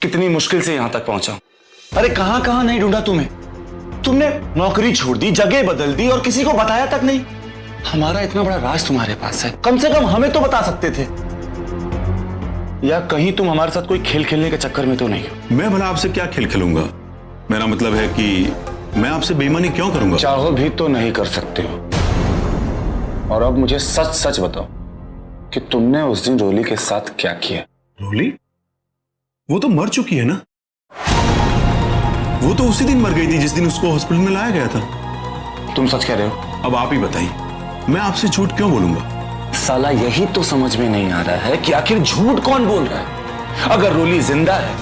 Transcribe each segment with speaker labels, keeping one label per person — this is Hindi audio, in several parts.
Speaker 1: कितनी मुश्किल से यहां तक पहुंचा। अरे कहां कहां नहीं ढूंढा तुम्हें। तुमने नौकरी छोड़ दी, जगह बदल दी और किसी को बताया तक नहीं। हमारा इतना बड़ा राज तुम्हारे पास है, कम से कम हमें तो बता सकते थे। या कहीं तुम हमारे साथ कोई खेल खेलने के चक्कर में तो नहीं हो।
Speaker 2: मैं भला आपसे क्या खेल खेलूंगा? मेरा मतलब है कि मैं आपसे बेईमानी क्यों करूंगा?
Speaker 1: चाहो भी तो नहीं कर सकते हो। और अब मुझे सच सच बताओ कि तुमने उस दिन रोली के साथ क्या किया।
Speaker 2: रोली? वो तो मर चुकी है ना। वो तो उसी दिन मर गई थी जिस दिन उसको हॉस्पिटल में लाया गया था।
Speaker 1: तुम सच कह रहे हो?
Speaker 2: अब आप ही बताइए, मैं आपसे झूठ क्यों बोलूंगा?
Speaker 1: साला यही तो समझ में नहीं आ रहा है कि आखिर झूठ कौन बोल रहा है। अगर रोली जिंदा है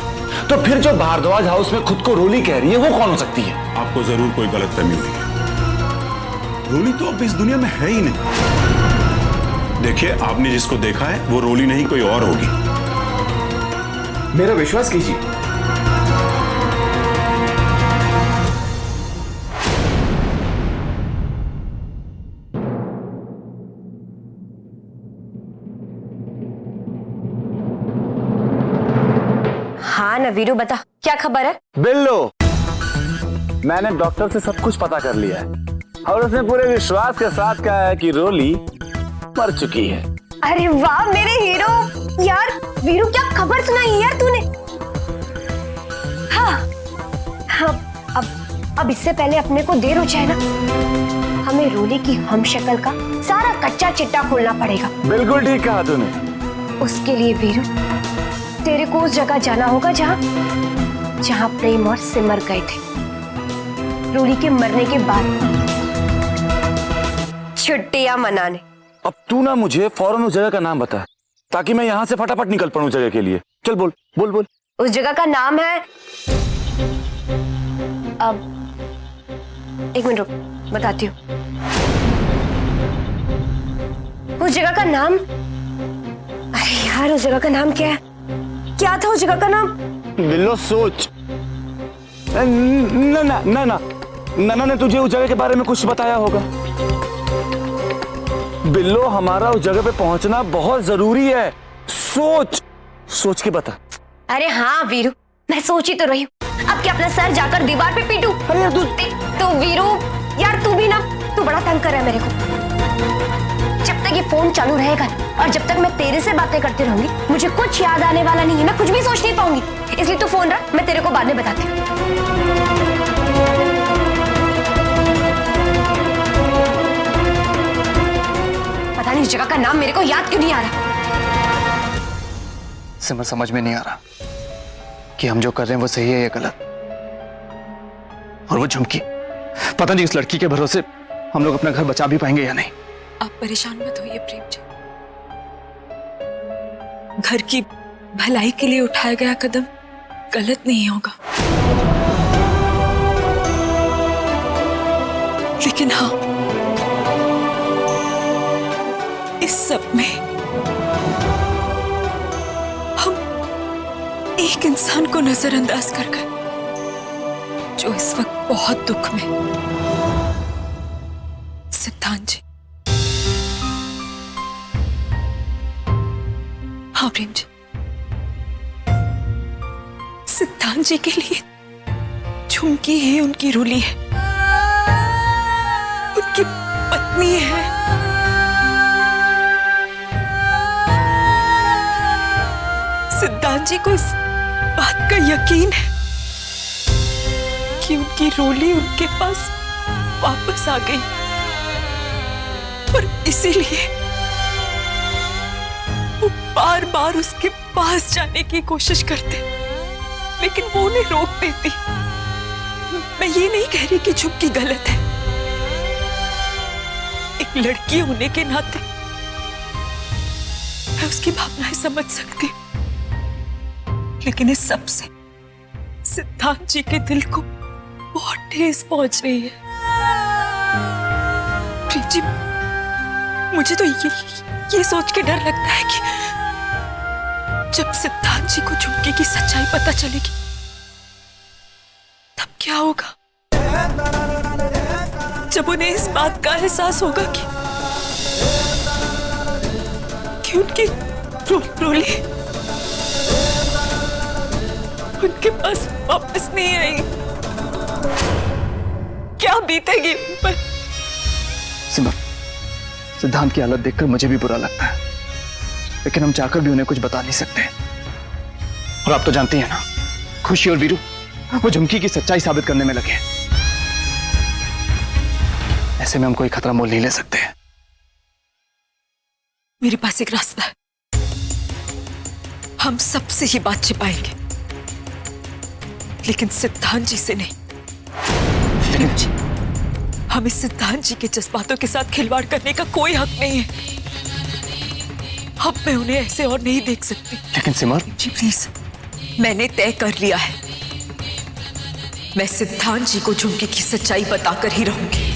Speaker 1: तो फिर जो भारद्वाज हाउस में खुद को रोली कह रही है वो कौन हो सकती है?
Speaker 2: आपको जरूर कोई गलतफहमी हुई है। रोली तो अब इस दुनिया में है ही नहीं। देखिए, आपने जिसको देखा है वो रोली नहीं कोई और होगी।
Speaker 3: मेरा विश्वास कीजिए।
Speaker 4: हाँ ना वीरू, बता क्या खबर है?
Speaker 1: बिल्लो, मैंने डॉक्टर से सब कुछ पता कर लिया है और उसने पूरे विश्वास के साथ कहा है कि रोली मर चुकी है।
Speaker 4: अरे वाह मेरे हीरो। यार वीरू, क्या खबर सुनाई यार तूने? हाँ हाँ, अब इससे पहले अपने को देर हो जाए ना, हमें रोली की हम शक्ल का सारा कच्चा चिट्टा खोलना पड़ेगा।
Speaker 1: बिल्कुल ठीक कहा तूने।
Speaker 4: उसके लिए वीरू, तेरे को उस जगह जाना होगा जहां प्रेम और सिमर गए थे रोली के मरने के बाद छुट्टियां मनाने।
Speaker 1: अब तू ना मुझे फौरन उस जगह का नाम बता ताकि मैं यहाँ से फटाफट निकल पड़ूं जगह के लिए। चल बोल बोल बोल।
Speaker 4: उस जगह का नाम है, अब एक मिनट रुक, बताती हूँ। उस जगह का नाम, अरे यार उस जगह का नाम क्या है? क्या था उस जगह का नाम?
Speaker 1: बिल्लो सोच। ना ना ना ना ना ने तुझे उस जगह के बारे में कुछ बताया होगा। बिल्लो, हमारा उस जगह पे पहुंचना बहुत जरूरी है। सोच सोच के बता।
Speaker 4: अरे हाँ वीरू, मैं सोच ही तो रही हूँ। अब क्या अपना सर जाकर दीवार पे पीटूं?
Speaker 1: अरे तू
Speaker 4: तो वीरू यार, तू भी ना, तू बड़ा तंग कर रहा है मेरे को। जब तक ये फोन चालू रहेगा और जब तक मैं तेरे से बातें करती रहूंगी, मुझे कुछ याद आने वाला नहीं है, मैं कुछ भी सोच नहीं पाऊंगी। इसलिए तू फोन रख, मैं तेरे को बाद में बताती हूँ। पता नहीं इस जगह का नाम मेरे को याद क्यों नहीं आ रहा।
Speaker 3: सिमर, समझ में नहीं आ रहा कि हम जो कर रहे हैं वो सही है या गलत। और वो झुमकी, पता नहीं उस लड़की के भरोसे हम लोग अपना घर बचा भी पाएंगे या नहीं।
Speaker 5: आप परेशान मत होइए प्रेम जी। घर की भलाई के लिए उठाया गया कदम गलत नहीं होगा, लेकिन हाँ, इस सब में हम एक इंसान को नजरअंदाज कर गए जो इस वक्त बहुत दुख में। सिद्धांत जी। हाँ प्रेम जी, सिद्धांत जी के लिए झुमकी है, उनकी रोली है, उनकी पत्नी है। सिद्धांत जी को इस बात का यकीन है कि उनकी रोली उनके पास वापस आ गई, और इसीलिए वो बार बार उसके पास जाने की कोशिश करते, लेकिन वो उन्हें रोक देती। मैं ये नहीं कह रही कि झुमकी गलत है, एक लड़की होने के नाते मैं उसकी भावनाएं समझ सकती, लेकिन इस सब से सिद्धांत जी के दिल को बहुत ठेस पहुंच रही है। प्रीत जी, मुझे तो ये सोच के डर लगता है कि जब सिद्धांत जी को झुमकी की सच्चाई पता चलेगी तब क्या होगा? जब उन्हें इस बात का एहसास होगा कि उनकी रोली उनके पास वापस नहीं आई, क्या बीतेगी उन पर?
Speaker 3: सिमर, सिद्धांत की हालत देखकर मुझे भी बुरा लगता है, लेकिन हम चाहकर भी उन्हें कुछ बता नहीं सकते। और आप तो जानती हैं ना, खुशी और वीरू वो झुमकी की सच्चाई साबित करने में लगे। ऐसे में हम कोई खतरा मोल नहीं ले सकते।
Speaker 5: मेरे पास एक रास्ता है, हम सबसे ही बात छिपाएंगे, लेकिन सिद्धांत जी से नहीं। हमें सिद्धांत जी के जज्बातों के साथ खिलवाड़ करने का कोई हक नहीं है। अब मैं उन्हें ऐसे और नहीं देख सकती।
Speaker 3: लेकिन सिमर
Speaker 5: जी प्लीज, मैंने तय कर लिया है, मैं सिद्धांत जी को झुमकी की सच्चाई बताकर ही रहूंगी।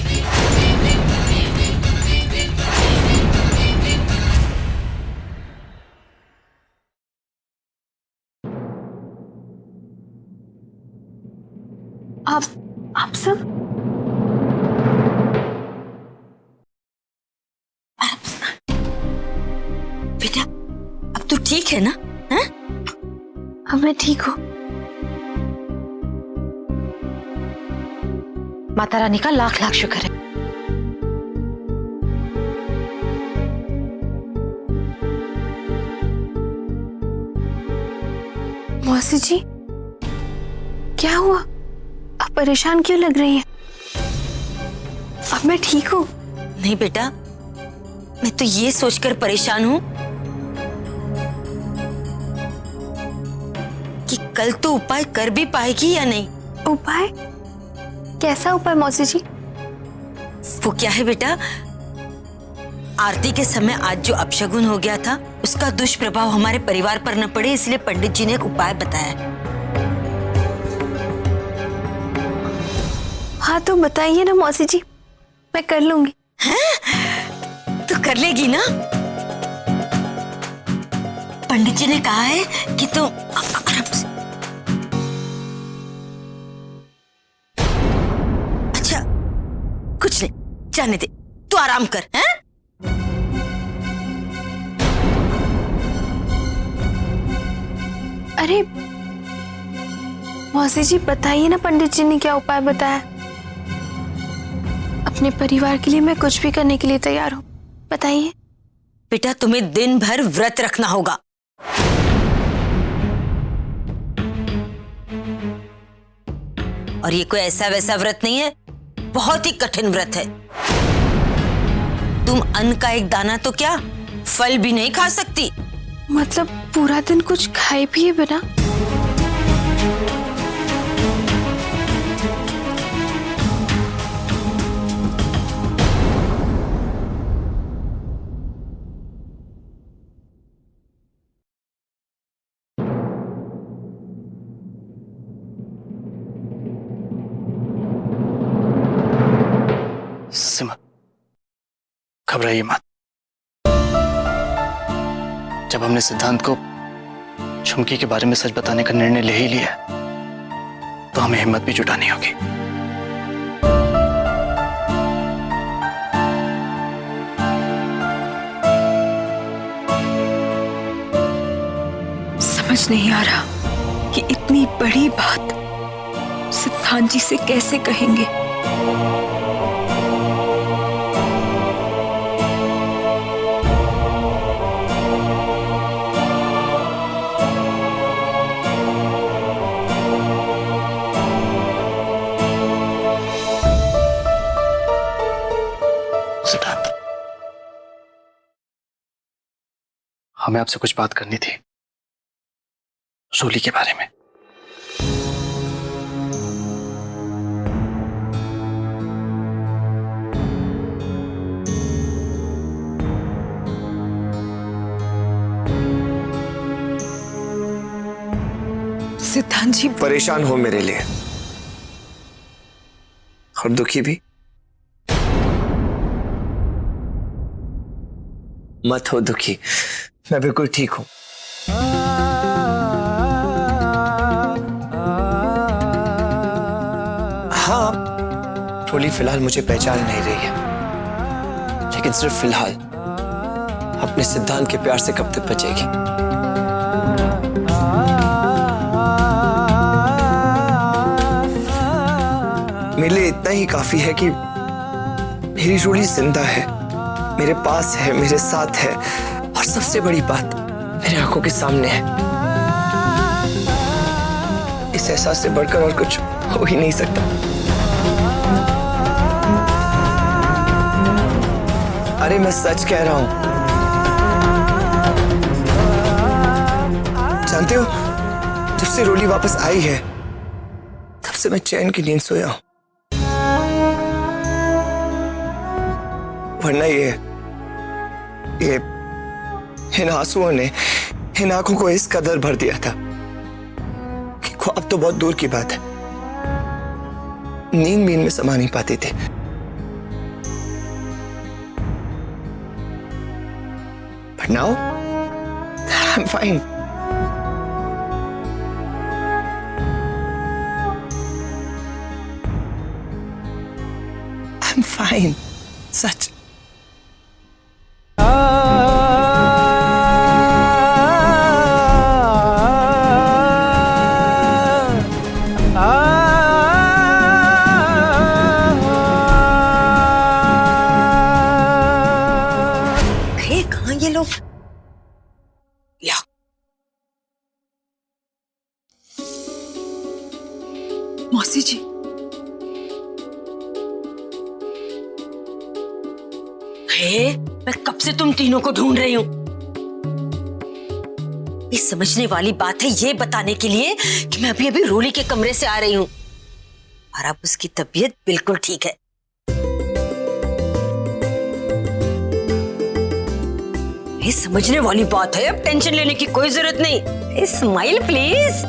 Speaker 4: आप सब
Speaker 6: बेटा, अब तू ठीक है ना? हैं?
Speaker 4: अब मैं ठीक हूँ। माता रानी का लाख लाख शुक्र है। मौसी जी, क्या हुआ? आप परेशान क्यों लग रही हैं? अब मैं ठीक हूँ।
Speaker 6: नहीं बेटा, मैं तो ये सोचकर परेशान हूं कि कल तो उपाय कर भी पाएगी या नहीं।
Speaker 4: उपाय? कैसा उपाय मौसी जी?
Speaker 6: वो क्या है बेटा, आरती के समय आज जो अपशगुन हो गया था, उसका दुष्प्रभाव हमारे परिवार पर न पड़े, इसलिए पंडित जी ने एक उपाय बताया है।
Speaker 4: हाँ तो बताइए ना मौसी जी, मैं कर लूंगी।
Speaker 6: तो कर लेगी ना? पंडित जी ने कहा है कि तो आराम से। अच्छा, कुछ नहीं, जाने दे, तू आराम कर। हैं?
Speaker 4: अरे मौसी जी, बताइए ना पंडित जी ने क्या उपाय बताया। अपने परिवार के लिए मैं कुछ भी करने के लिए तैयार हूँ, बताइए।
Speaker 6: बेटा, तुम्हें दिन भर व्रत रखना होगा। और ये कोई ऐसा वैसा व्रत नहीं है, बहुत ही कठिन व्रत है। तुम अन्न का एक दाना तो क्या, फल भी नहीं खा सकती।
Speaker 4: मतलब पूरा दिन कुछ खाए पिए बिना?
Speaker 3: सिमर, घबराइए मत। जब हमने सिद्धांत को झुमकी के बारे में सच बताने का निर्णय ले ही लिया, तो हमें हिम्मत भी जुटानी होगी।
Speaker 5: समझ नहीं आ रहा कि इतनी बड़ी बात सिद्धांत जी से कैसे कहेंगे।
Speaker 3: सिद्धांत, हमें आपसे कुछ बात करनी थी, रोली के बारे में।
Speaker 5: सिद्धांत जी,
Speaker 7: परेशान हो मेरे लिए और दुखी भी मत हो। दुखी, मैं बिल्कुल ठीक हूं। हाँ, रोली फिलहाल मुझे पहचान नहीं रही है, लेकिन सिर्फ फिलहाल अपने सिद्धांत के प्यार से कब तक बचेगी। मेरे लिए इतना ही काफी है कि मेरी रोली जिंदा है, मेरे पास है, मेरे साथ है, और सबसे बड़ी बात मेरे आंखों के सामने है। इस एहसास से बढ़कर और कुछ हो ही नहीं सकता। अरे मैं सच कह रहा हूं। जानते हो, जब से रोली वापस आई है तब से मैं चैन की नींद सोया हूं। वरना ये इन आंसुओं ने इन आंखों को इस कदर भर दिया था कि ख्वाब तो बहुत दूर की बात है, नींद में समा नहीं पाते थे। But now I'm fine. I'm fine. सच।
Speaker 6: गए कहाँ ये लोग? या
Speaker 5: मौसी जी,
Speaker 6: मैं कब से तुम तीनों को ढूंढ रही हूँ। ये समझने वाली बात है ये बताने के लिए कि मैं अभी अभी रोली के कमरे से आ रही हूँ और अब उसकी तबीयत बिल्कुल ठीक है। ये समझने वाली बात है, अब टेंशन लेने की कोई जरूरत नहीं। Smile please.